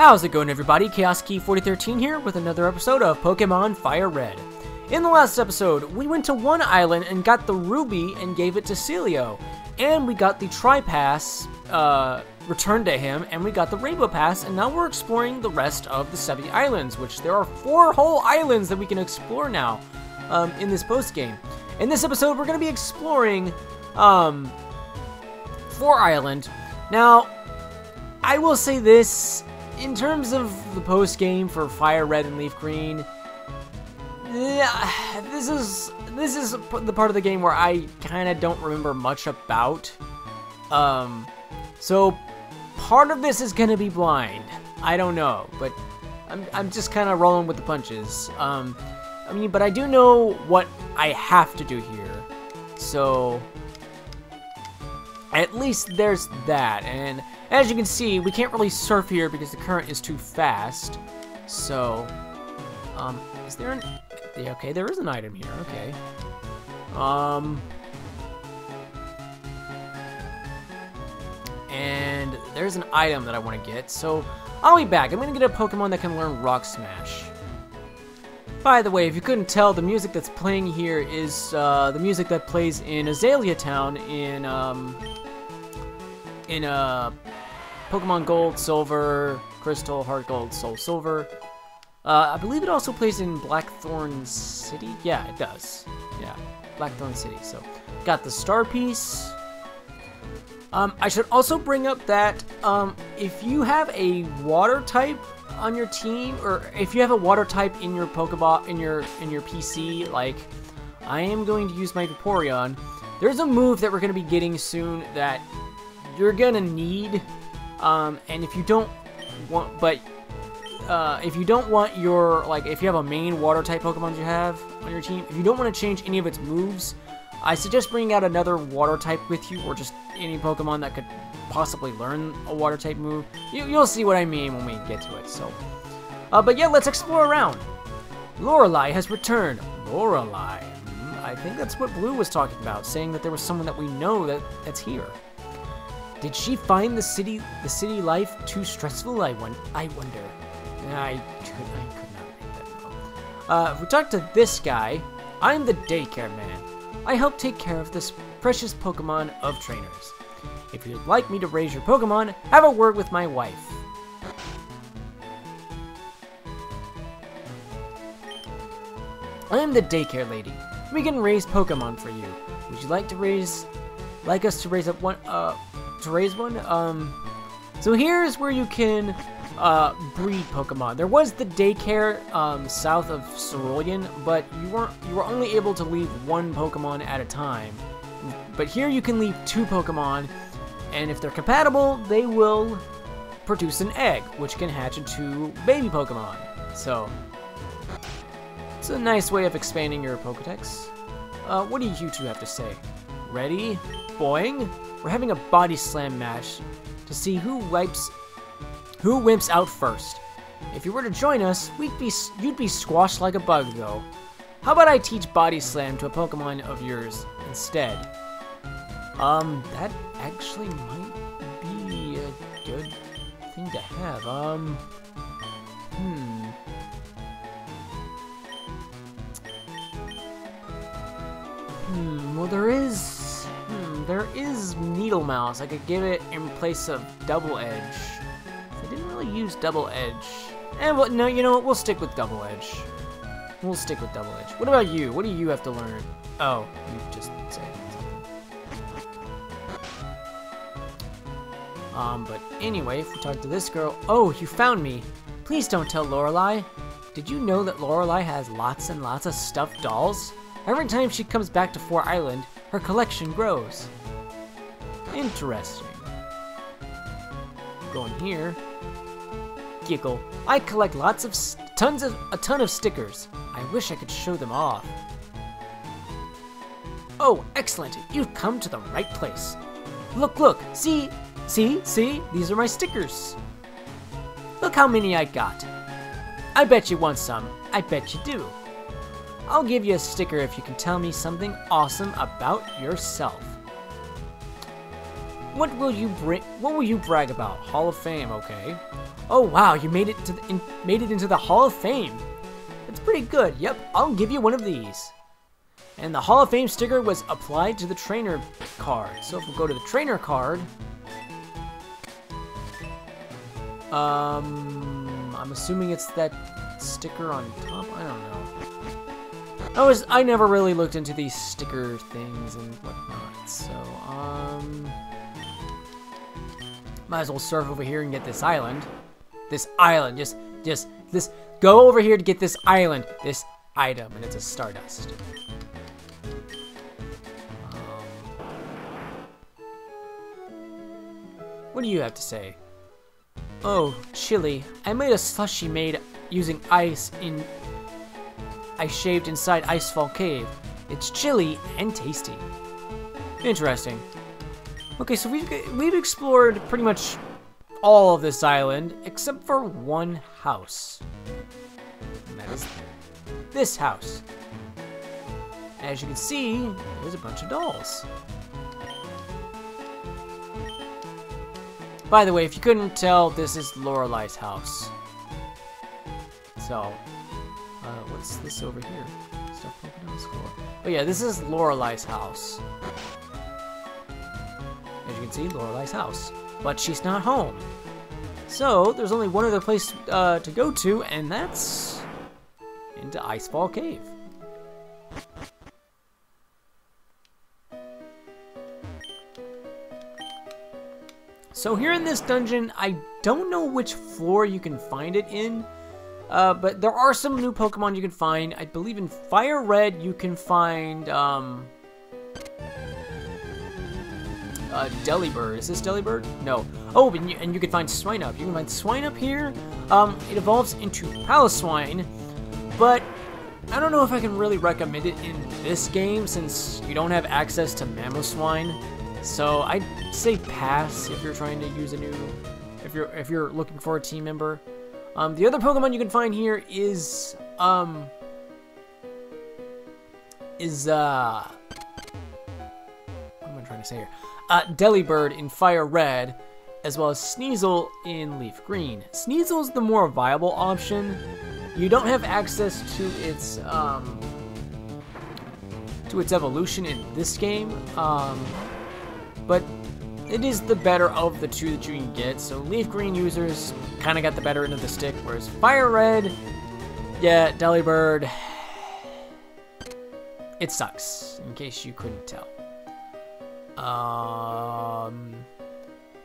How's it going, everybody? Chaos Key 4013 here with another episode of Pokemon FireRed. In the last episode, we went to one island and got the Ruby and gave it to Celio. And we got the Tri-Pass returned to him, and we got the Rainbow Pass, and now we're exploring the rest of the 70 islands, which there are 4 whole islands that we can explore now in this post-game. In this episode, we're going to be exploring 4 Island. Now, I will say this, in terms of the post-game for Fire Red and Leaf Green, this is the part of the game where I kind of don't remember much about. So part of this is gonna be blind. I don't know, but I'm just kind of rolling with the punches. I mean, but I do know what I have to do here, so at least there's that. And as you can see, we can't really surf here because the current is too fast. So, is there an... Okay, there is an item here, okay. And there's an item that I want to get, so I'll be back. I'm going to get a Pokemon that can learn Rock Smash. By the way, if you couldn't tell, the music that's playing here is the music that plays in Azalea Town in Pokemon Gold, Silver, Crystal, Heart Gold, Soul Silver. I believe it also plays in Blackthorn City? Yeah, it does. Yeah, Blackthorn City. So, got the Star Piece. I should also bring up that if you have a water type on your team, or if you have a water type in your Pokeball, in your PC, like I am going to use my Vaporeon, there's a move that we're going to be getting soon that you're going to need, and if you don't want, if you don't want your, like, if you have a main water type Pokemon you have on your team, if you don't want to change any of its moves, I suggest bringing out another water type with you, or just any Pokemon that could possibly learn a water type move. You'll see what I mean when we get to it. So, but yeah, let's explore around. Lorelei has returned. Lorelei. I think that's what Blue was talking about, saying that there was someone that we know that's here. Did she find the city life too stressful? I wonder. I could not read that wrong. If we talk to this guy, I'm the daycare man. I help take care of this precious Pokemon of trainers. If you'd like me to raise your Pokemon, have a word with my wife. I am the daycare lady. We can raise Pokemon for you. Would you like us to raise up one? So here's where you can breed Pokemon. There was the daycare south of Cerulean, but you were only able to leave 1 Pokemon at a time. But here you can leave 2 Pokemon, and if they're compatible, they will produce an egg, which can hatch into baby Pokemon. So it's a nice way of expanding your Pokedex. What do you two have to say? Ready? Boing! We're having a body slam match to see who wimps out first. If you were to join us, you'd be squashed like a bug, though. How about I teach Body Slam to a Pokemon of yours instead? That actually might be a good thing to have. Well, there is Needle Mouse. I could give it in place of Double Edge. I didn't really use Double Edge. And well, no, you know what? We'll stick with Double Edge. We'll stick with Double Edge. What about you? What do you have to learn? Oh, you just said something. But anyway, if we talk to this girl... Oh, you found me. Please don't tell Lorelei. Did you know that Lorelei has lots and lots of stuffed dolls? Every time she comes back to 4 Island, her collection grows. Interesting. Going here. Giggle. I collect a ton of stickers. I wish I could show them off. Oh, excellent. You've come to the right place. Look. See? These are my stickers. Look how many I got. I bet you want some. I bet you do. I'll give you a sticker if you can tell me something awesome about yourself. What will you brag about? Hall of Fame, okay. Oh wow, you made it into the Hall of Fame. That's pretty good. Yep, I'll give you one of these. And the Hall of Fame sticker was applied to the trainer card. So if we go to the trainer card, I'm assuming it's that sticker on top. I don't know. I never really looked into these sticker things and whatnot. So might as well surf over here and get this island. This island, just go over here to get this island, this item, and it's a Stardust. What do you have to say? Oh, chili. I made a slushie made using ice I shaved inside Icefall Cave. It's chilly and tasty. Interesting. Okay, so we've explored pretty much all of this island except for one house. And that is this house. As you can see, there's a bunch of dolls. By the way, if you couldn't tell, this is Lorelei's house. So, what's this over here? Stuff Pokemon score. But yeah, this is Lorelei's house. As you can see, Lorelei's house. But she's not home. So, there's only one other place to go to, and that's into Icefall Cave. So here in this dungeon, I don't know which floor you can find it in, but there are some new Pokemon you can find. I believe in FireRed you can find Delibird. Is this Delibird? No. Oh, and you can find Swinub. You can find Swinub here. It evolves into Paloswine, but I don't know if I can really recommend it in this game since you don't have access to Mamoswine. So I'd say pass if you're trying to use a new, if you're looking for a team member. The other Pokemon you can find here is what am I trying to say here? Delibird in FireRed, as well as Sneasel in Leaf Green. Sneasel's the more viable option. You don't have access to its evolution in this game. But it is the better of the two that you can get, so Leaf Green users kind of got the better end of the stick, whereas FireRed, yeah, Delibird, it sucks, in case you couldn't tell.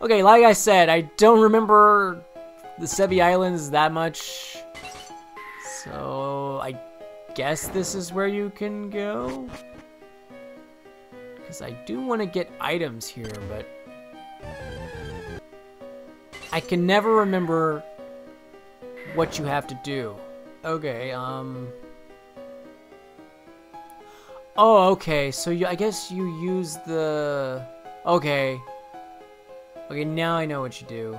Okay, like I said, I don't remember the Sevi Islands that much, so I guess this is where you can go? Because I do want to get items here, but I can never remember what you have to do. Okay, oh, okay, so I guess you use the... Okay, now I know what you do.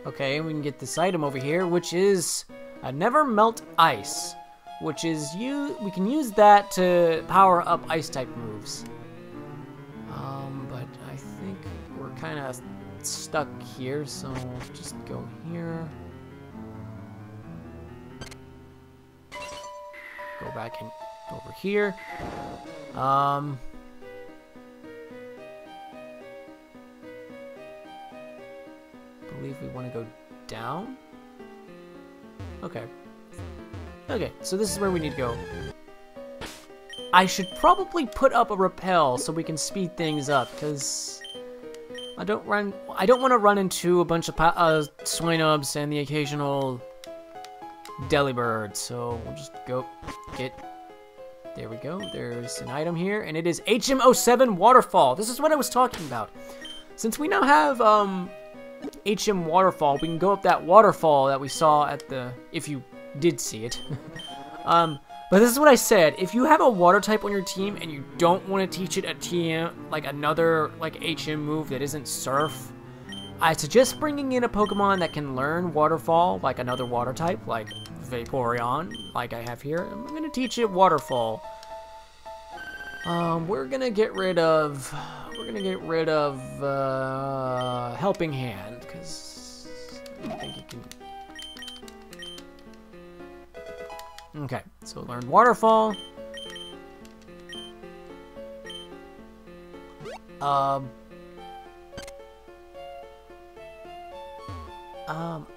Okay, we can get this item over here, which is a Never Melt Ice, which is we can use that to power up ice type moves. But I think we're kind of stuck here, so we'll just go here. Go back and over here. Believe we want to go down. Okay. Okay, so this is where we need to go. I should probably put up a rappel so we can speed things up, because I don't want to run into a bunch of Swinubs and the occasional Delibird, so we'll just go get... There we go. There's an item here, and it is HM07 Waterfall. This is what I was talking about. Since we now have HM Waterfall, we can go up that waterfall that we saw at the... If you did see it. But this is what I said. If you have a water type on your team and you don't want to teach it a TM, like another HM move that isn't Surf, I suggest bringing in a Pokemon that can learn Waterfall, like another water type, like Vaporeon, like I have here. I'm gonna teach it Waterfall. We're gonna get rid of Helping Hand, because I don't think you can. Okay, so learn Waterfall.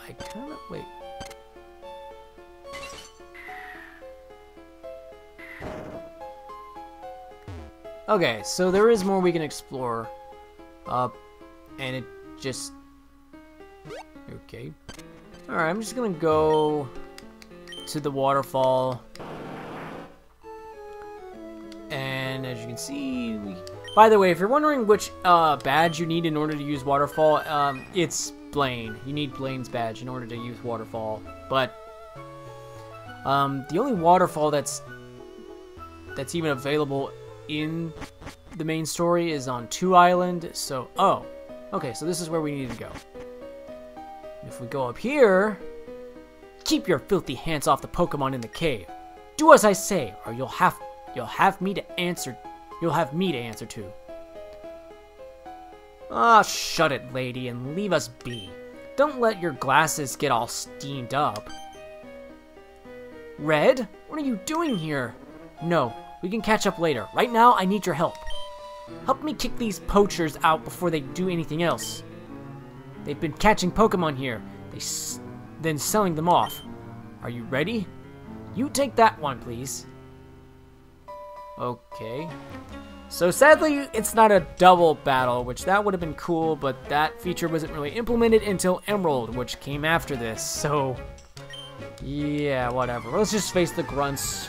I kind of wait. Okay, so there is more we can explore. And it just... Okay. Alright, I'm just gonna go to the waterfall. And as you can see... By the way, if you're wondering which badge you need in order to use Waterfall, it's Blaine. You need Blaine's badge in order to use Waterfall. But the only Waterfall that's even available in the main story is on 2 Island. So, oh, okay. So this is where we need to go. If we go up here, keep your filthy hands off the Pokemon in the cave. Do as I say, or you'll have me to answer. You'll have me to answer to. Ah, shut it, lady, and leave us be. Don't let your glasses get all steamed up. Red, what are you doing here? No, we can catch up later. Right now, I need your help. Help me kick these poachers out before they do anything else. They've been catching Pokemon here, then selling them off. Are you ready? You take that one, please. Okay. So sadly, it's not a double battle, which that would have been cool, but that feature wasn't really implemented until Emerald, which came after this, so... Yeah, whatever. Let's just face the grunts.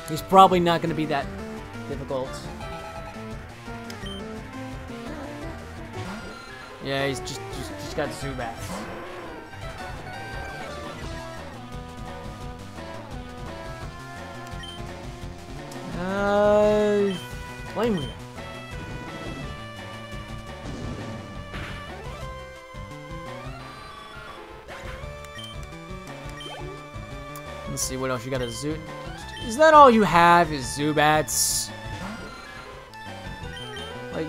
He's probably not going to be that difficult. Yeah, he's just got Zubats. Flame Wheel. Let's see what else you got. Is that all you have? Is Zubats? Like,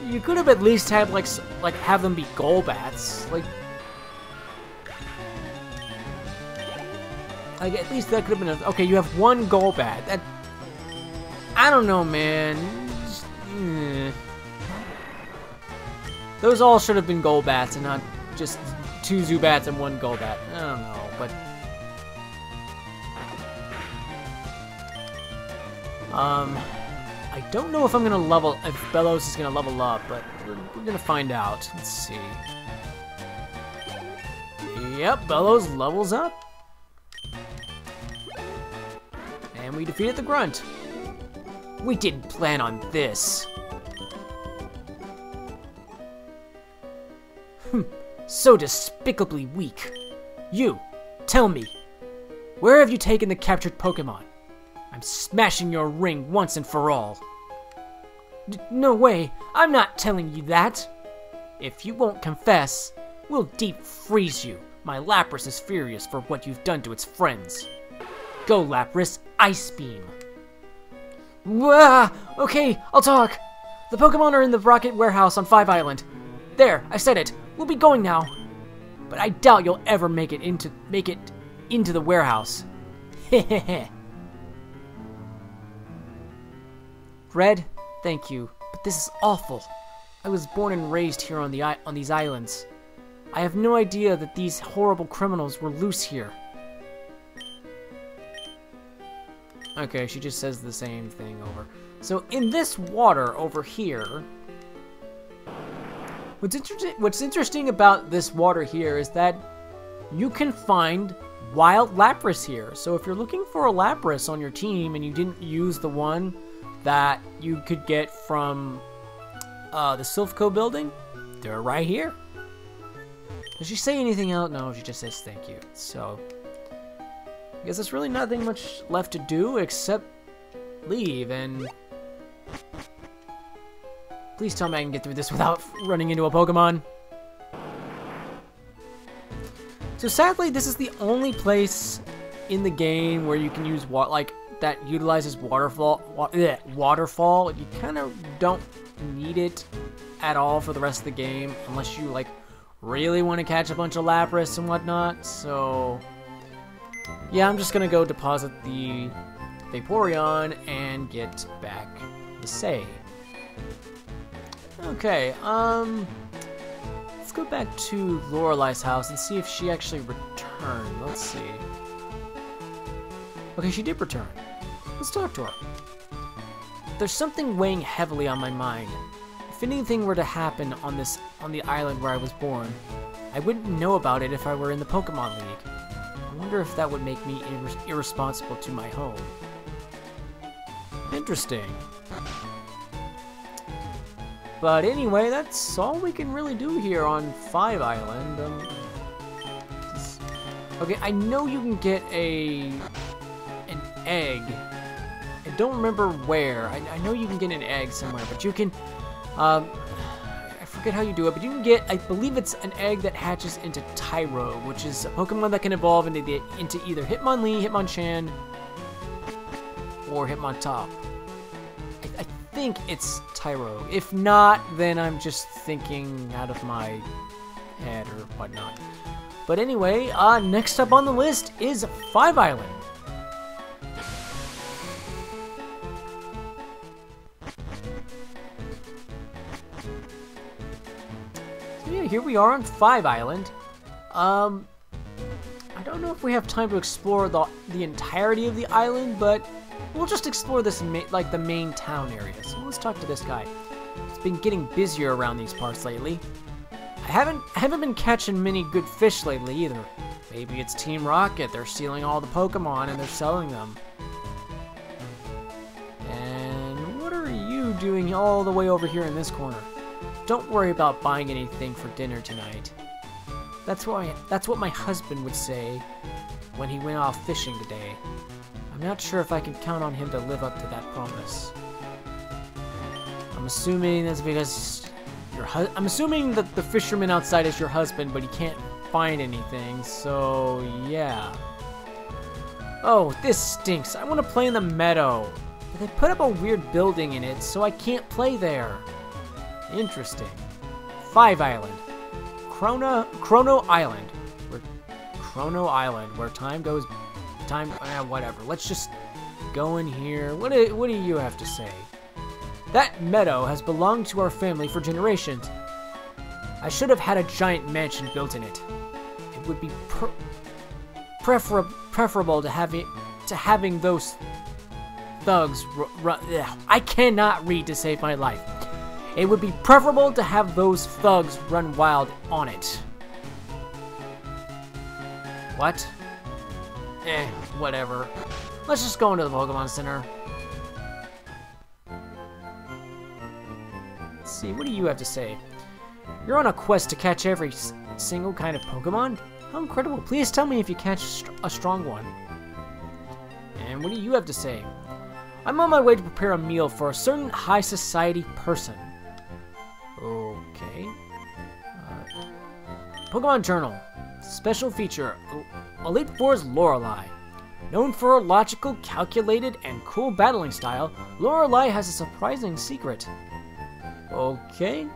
you could have at least had like have them be Golbats. Like at least that could have been okay. You have one Golbat. That I don't know, man. Just, those all should have been Golbats and not just 2 Zubats and 1 Golbat. I don't know, but I don't know if I'm gonna level if Bellows is gonna level up, but we're gonna find out. Let's see. Yep, Bellows levels up. And we defeated the Grunt. We didn't plan on this. So despicably weak. You, tell me, where have you taken the captured Pokemon? I'm smashing your ring once and for all. No way, I'm not telling you that. If you won't confess, we'll deep freeze you. My Lapras is furious for what you've done to its friends. Go, Lapras, Ice Beam. Wah! Okay, I'll talk. The Pokemon are in the Rocket Warehouse on 5 Island. There, I said it. We'll be going now. But I doubt you'll ever make it into the warehouse. Hehehe. Red, thank you, but this is awful. I was born and raised here on these islands. I have no idea that these horrible criminals were loose here. Okay, she just says the same thing over. So in this water over here, what's interesting about this water here is that you can find wild Lapras here. So if you're looking for a Lapras on your team and you didn't use the one that you could get from the Silphco building, they're right here. Does she say anything else? No, she just says thank you. So I guess there's really nothing much left to do except leave, and please tell me I can get through this without running into a Pokemon. So sadly, this is the only place in the game where you can use that utilizes waterfall. Waterfall. You kind of don't need it at all for the rest of the game unless you like really want to catch a bunch of Lapras and whatnot. So yeah, I'm just gonna go deposit the Vaporeon and get back the save. Okay, let's go back to Lorelei's house and see if she actually returned. Let's see. Okay, she did return. Let's talk to her. There's something weighing heavily on my mind. If anything were to happen on the island where I was born, I wouldn't know about it if I were in the Pokemon League. I wonder if that would make me irresponsible to my home. Interesting. But anyway, that's all we can really do here on 5 Island. Okay, I know you can get an egg. I don't remember where. I know you can get an egg somewhere, but you can... I forget how you do it, but you can get... I believe it's an egg that hatches into Tyro, which is a Pokemon that can evolve into either Hitmonlee, Hitmonchan, or Hitmontop. I think it's Tyro. If not, then I'm just thinking out of my head or whatnot. But anyway, next up on the list is 5 Island. So yeah, here we are on 5 Island. I don't know if we have time to explore the entirety of the island, but we'll just explore this, the main town area. So let's talk to this guy. It's been getting busier around these parts lately. I haven't been catching many good fish lately either. Maybe it's Team Rocket. They're stealing all the Pokemon and they're selling them. And what are you doing all the way over here in this corner? Don't worry about buying anything for dinner tonight. That's what my husband would say when he went off fishing today. I'm not sure if I can count on him to live up to that promise. I'm assuming that's because I'm assuming that the fisherman outside is your husband, but he can't find anything, so yeah. Oh, this stinks. I want to play in the meadow. But they put up a weird building in it, so I can't play there. Interesting. 5 Island. Chrono Island. Chrono Island, where whatever. Let's just go in here. What do you have to say? That meadow has belonged to our family for generations. I should have had a giant mansion built in it. It would be preferable to having those thugs I cannot read to save my life. It would be preferable to have those thugs run wild on it. What? Whatever. Let's just go into the Pokemon Center. Let's see, what do you have to say? You're on a quest to catch every single kind of Pokemon? How incredible. Please tell me if you catch a strong one. And what do you have to say? I'm on my way to prepare a meal for a certain high society person. Okay. Pokemon Journal. Special feature. Elite Four's Lorelei. Known for her logical, calculated, and cool battling style, Lorelei has a surprising secret. Okay.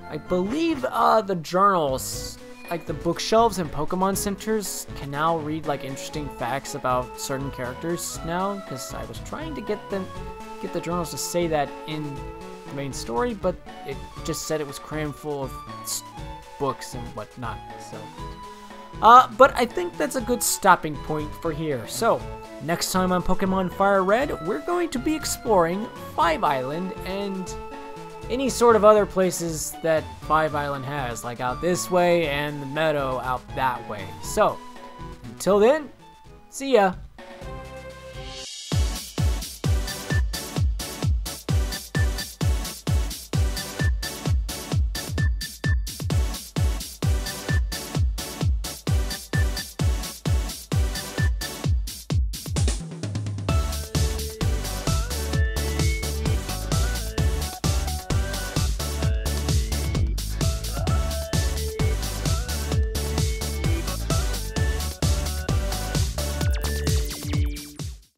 I believe the journals, like the bookshelves and Pokemon centers, can now read like interesting facts about certain characters now, because I was trying to get the journals to say that in the main story, but it just said it was crammed full of books and whatnot, so... but I think that's a good stopping point for here. So, next time on Pokemon FireRed, we're going to be exploring 5 Island and any sort of other places that 5 Island has, like out this way and the meadow out that way. So, until then, see ya!